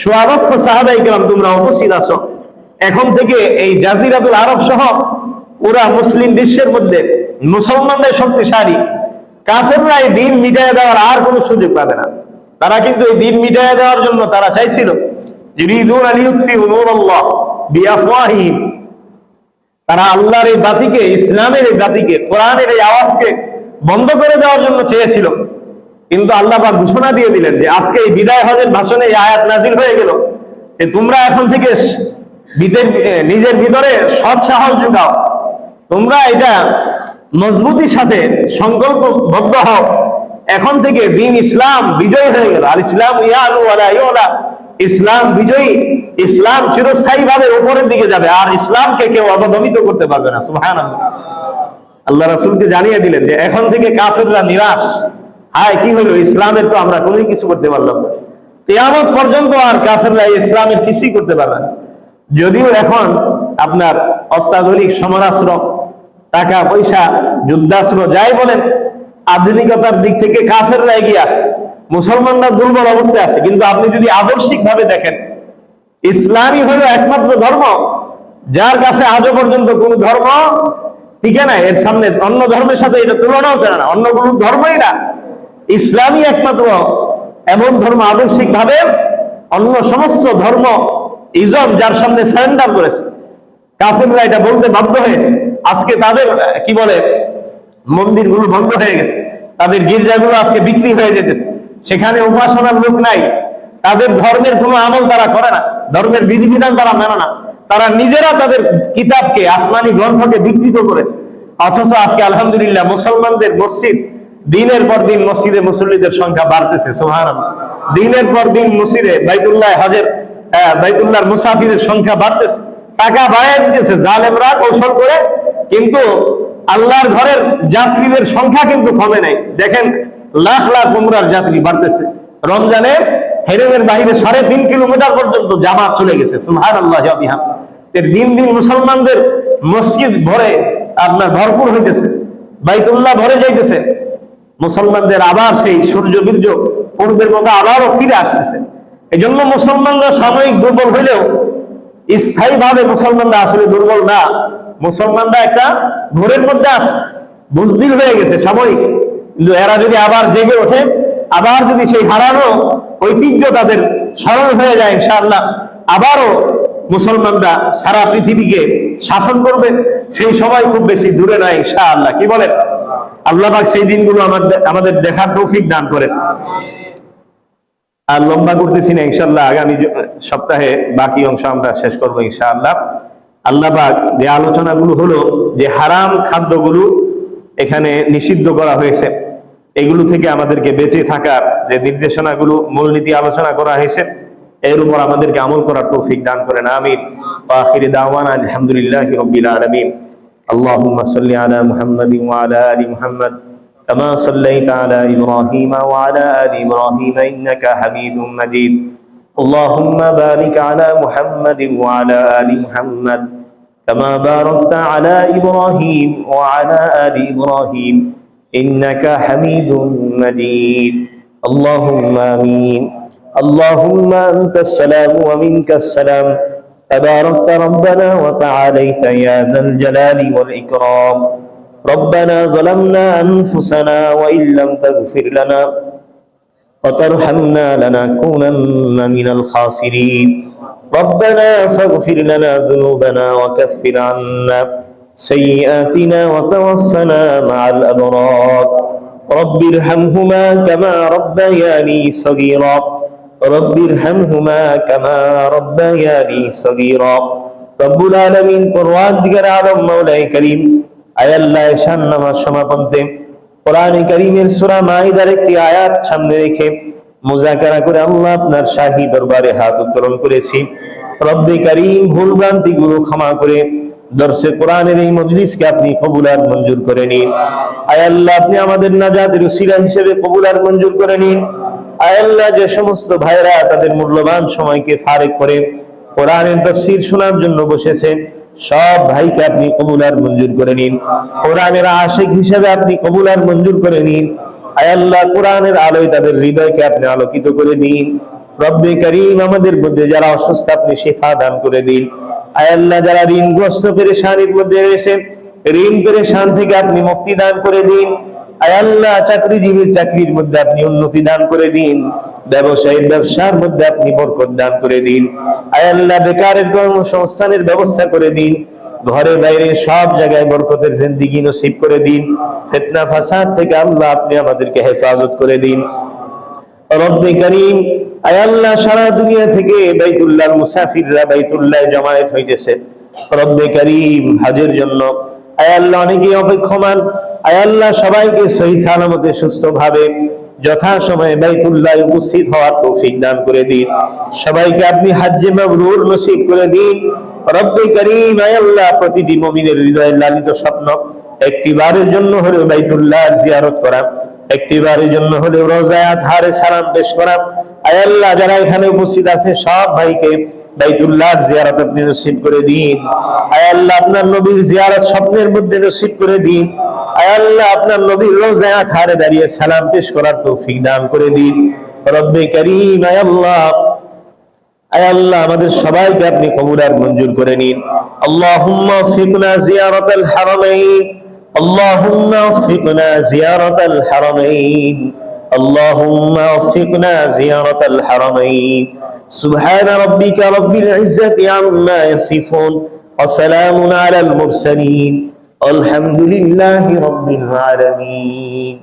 সোয়া লক্ষ সাহাবায়ে কেরাম তোমরা উপস্থিত আছো। এখন থেকে এই জাজিরাতুল আরব সহ পুরা মুসলিম বিশ্বের মধ্যে মুসলমানদের শক্তিশালী, কাফেররা এই দিন মিটাইয়া দেওয়ার আর কোনো সুযোগ পাবে না। তারা কিন্তু এই দিন মিটাইয়া দেওয়ার জন্য তারা চাইছিল ইউরিদুনা লিইউতফিউ নূরাল্লাহ বিআফওয়াহিহিম, তারা আল্লাহর এই বাতিকে, ইসলামের এই বাতিকে, কোরআনের এই আওয়াজকে বন্ধ করে দেওয়ার জন্য চেয়েছিল। কিন্তু আল্লাহ পাক ঘোষণা দিয়ে দিলেন যে আজকে এই বিদায় হজের ভাষণে এই আয়াত নাজিল হয়ে গেল যে তোমরা এখন থেকে নিজের ভিতরে সৎ সাহস জোগাও, তোমরা এটা মজবুতির সাথে সংকল্পবদ্ধ হও। এখন থেকে দিন ইসলাম বিজয় হয়ে গেল, আর ইসলাম ইয়ালু ওয়ালা ইউলা, ইসলাম বিজয়ী, ইসলাম চিরস্থায়ী ভাবে উপরের দিকে যাবে, আর ইসলামকে কেউ অবদমিত করতে পারবে না। সুবহানাল্লাহ। আল্লাহ রাসূলকে জানিয়ে দিলেন যে এখন থেকে কাফেররা নিরাশ, হায় কি হলো, ইসলামের তো আমরা কোনো কিছু করতে পারলাম না, কিয়ামত পর্যন্ত আর কাফেররা ইসলামের কিছুই করতে পারবে না। যদিও এখন আপনার অত্যাধুনিক সমরাস্ত্র, টাকা পয়সা, যুদ্ধাস্ত্র যাই বলেন, আধুনিকতার দিক থেকে কাফেররা এগিয়ে আছে, মুসলমানরা দুর্বল অবস্থায় আছে। কিন্তু আপনি যদি আদর্শিক ভাবে দেখেন, ইসলামই হলো একমাত্র ধর্ম যার কাছে আজও পর্যন্ত কোন ধর্ম টিকে নাই, এর সামনে অন্য ধর্মের সাথে এটা তুলনাও চলে না, অন্য কোন ধর্মই না, ইসলামই একমাত্র এমন ধর্ম আদর্শিক ভাবে অন্য সমস্ত ধর্ম ইজম যার সামনে সারেন্ডার করেছে। কাফেররা এটা বলতে বাধ্য হয়েছে। আজকে তাদের কি বলে, মন্দিরগুলো বন্ধ হয়ে গেছে, তাদের গির্জাগুলো আজকে বিক্রি হয়ে যেতেছে, সেখানে উপাসনার লোক নাই, তাদের ধর্মের কোনো আমল তারা করে না, ধর্মের বিধিবিধান তারা মানে না, তারা নিজেরা তাদের কিতাবকে, আসমানি গ্রন্থকে বিকৃত করেছে। অথচ আজকে আলহামদুলিল্লাহ মুসলমানদের মসজিদ, দিনের পর দিন মসজিদে মুসল্লিদের সংখ্যা বাড়তেছে, সুবহানাল্লাহ। দিনের পর দিন মসজিদে বাইতুল্লাহ হজের বাইতুল্লাহর মুসাফিরের সংখ্যা বাড়তেছে, টাকা বাড়ায় দিতেছে জালেমরা কৌশল করে, কিন্তু আল্লাহর ঘরের যাত্রীদের সংখ্যা কিন্তু কমে নাই। দেখেন লাখ লাখ উমরার যাত্রী বাড়তেছে। রমজানে হেরেমের বাইরে 3.5 কিলোমিটার পর্যন্ত জামাত চলে গেছে, সুবহানাল্লাহ ওয়া বিহামদিহি। দিন দিন মুসলমানদের মসজিদ ভরে আপনার ভরপুর হইতেছে, বাইতুল্লাহ ভরে যাইতেছে, মুসলমানদের আবার সেই সূর্য বীর্য পূর্বের মতো আবারও ফিরে আসতেছে। এই জন্য মুসলমানরা সাময়িক দুর্বল হইলেও স্থায়ী ভাবে মুসলমানরা আসলে দুর্বল না। মুসলমানরা একটা ঘোরের মধ্যে আছে, বুজদিল হয়ে গেছে সাময়িক, কিন্তু এরা যদি আবার জেগে ওঠে, আবার যদি সেই হারানো ঐতিহ্য তাদের স্মরণ হয়ে যায়, ইনশাআল্লাহ আবারও মুসলমানরা সারা পৃথিবীকে শাসন করবে। সেই সময় খুব বেশি দূরে নাই, ইনশাআল্লাহ। কি বলেন? আল্লাহ পাক সেই দিনগুলো আমাদের দেখার তৌফিক দান করেন। আর লম্বা করতেছি না, ইনশাআল্লাহ আগামী সপ্তাহে বাকি অংশ আমরা শেষ করবো, ইনশাআল্লাহ। আল্লাহ পাক যে আলোচনাগুলো হলো, যে হারাম খাদ্যগুলো এখানে নিষিদ্ধ করা হয়েছে, এগুলো থেকে আমাদেরকে বেঁচে থাকার যে নির্দেশনাগুলো, মূলনীতি আলোচনা করা হয়েছে, এর উপর আমাদেরকে আমল করার তৌফিক দান করেন, আমিন। ওয়া আখিরু দাওয়ানা আলহামদুলিল্লাহি রাব্বিল আলামিন। আল্লাহুম্মা সাল্লি আলা মুহাম্মাদিন ওয়া আলা আলি মুহাম্মাদ কামা সাল্লাইতা আলা ইব্রাহিম ওয়া আলা আলি ইব্রাহিম ইন্নাকা হামিদুম মাজিদ। আল্লাহুম্মা বারিক আলা মুহাম্মাদিন ওয়া আলা আলি মুহাম্মাদ কামা বারাকতা আলা ইব্রাহিম ওয়া আলা আলি ইব্রাহিম ইন্নাকা হামিদুম মাজিদ। আল্লাহুম্মা আমিন। اللهم أنت السلام ومنك السلام تباركت ربنا وتعاليت يا ذا الجلال والإكرام. ربنا ظلمنا أنفسنا وإن لم تغفر لنا وترحمنا لنكونن من الخاسرين. ربنا فاغفر لنا ذنوبنا وكفر عنا سيئاتنا وتوفنا مع الأبرار. رب ارحمهما كما ربياني صغيرا. رب ارحمهما كما ربياني صغيرا. রব্বুল আলামিন পরওয়ারদিগার আলম মাওলাই করিম, আয় আল্লাহ শান নামাজ সমাপন্তে কোরআনে কারীমের সূরা মাইদার একটি আয়াত সামনে রেখে মুযাকারা করে আল্লাহ আপনার শাহী দরবারে হাত উত্তোলন করেছি। রব্বে কারীম, ভুল ভ্রান্তি গুলো ক্ষমা করে দর্শে কোরআনের এই মজলিসকে আপনি কবুল আর মঞ্জুর করে নিন। আয় আল্লাহ, আপনি আমাদের নাজাতের উসিলা হিসেবে কবুল আর মঞ্জুর করে নিন। আয় আল্লাহ, যে সমস্ত ভাইরা তাদের মূল্যবান সময়কে ফারেক করে কোরআনের তাফসীর শোনার জন্য বসেছে, সব ভাইকে আপনি কবুল আর মঞ্জুর করে নিন। কোরআনের আশিক হিসেবে আপনি কবুল আর মঞ্জুর করে নিন। আয় আল্লাহ, কোরআনের আলোয় তাদের হৃদয়কে আপনি আলোকিত করে দিন। রব্বে কারীম, আমাদের মধ্যে যারা অসুস্থ আপনি শিফা দান করে দিন। আয় আল্লাহ, যারা ঋণগ্রস্ত পেরেশানির মধ্যে রয়েছে, ঋণ পেরেশান থেকে আপনি মুক্তি দান করে দিন। আয় আল্লাহ, চাকরিজীবীর চাকরির মধ্যে আপনি উন্নতি দান করে দিন। ব্যবসায়ীর ব্যবসার মধ্যে আপনি বরকত দান করে দিন। আয় আল্লাহ, বেকারের কর্মসংস্থানের ব্যবস্থা করে দিন। ঘরে বাইরে সব জায়গায় বরকতের জিন্দেগি নসিব করে দিন। ফিতনা ফাসাদ থেকে আল্লাহ আপনি আমাদেরকে হেফাজত করে দিন। রব্বে কারীম, আয় আল্লাহ, সারা দুনিয়া থেকে বাইতুল্লাহর মুসাফিররা বাইতুল্লাহ জমায়েত হইতেছে রব্বে কারীম হজের জন্য। আয় আল্লাহ, অনেকেই অপেক্ষমান। আয় আল্লাহ, সবাইকে সহি সালামতে সুস্থভাবে যথাসময়ে বাইতুল্লাহ উপস্থিত হওয়ার তৌফিক দান করে দিন। সবাইকে আপনি হজ্জে মাবরুর নসিব করে দিন। রব্বে কারীম, আয় আল্লাহ, প্রতিটি মুমিনের হৃদয়ে লালিত স্বপ্ন একটিবারের জন্য হলেও বাইতুল্লাহর জিয়ারত করা, একটিবারের জন্য হলেও রোজায় আতহারে সালাম পেশ করা। আয় আল্লাহ, যারা এখানে উপস্থিত আছে সব ভাইকে বাইতুল্লাহর জিয়ারত আপনি নসিব করে দিন। আয় আল্লাহ, আপনার নবীর জিয়ারত স্বপ্নের মধ্যে নসিব করে দিন। আয় আল্লাহ, আপনার নবীর রোজায় আতহারে দাঁড়িয়ে সালাম পেশ করার তৌফিক দান করে দিন। রব্বে কারীম, আয় আল্লাহ, আয় আল্লাহ, আমাদের সবাইকে আপনি কবুল আর মঞ্জুর করে নিন। আল্লাহুম্মা ফিকনা জিয়ারাতাল হারামাইন। আল্লাহুম্মা ফিকনা জিয়ারাতাল হারামাইন। আল্লাহুম্মা ফিকনা জিয়ারাতাল হারামাইন। সুবহান রাব্বিকা রাব্বিল ইজ্জাতি আম্মা ইয়াসিফুন ওয়া সালামুন আলাল মুরসালিন। আলহামদুলিল্লাহি রাব্বিল আলামিন।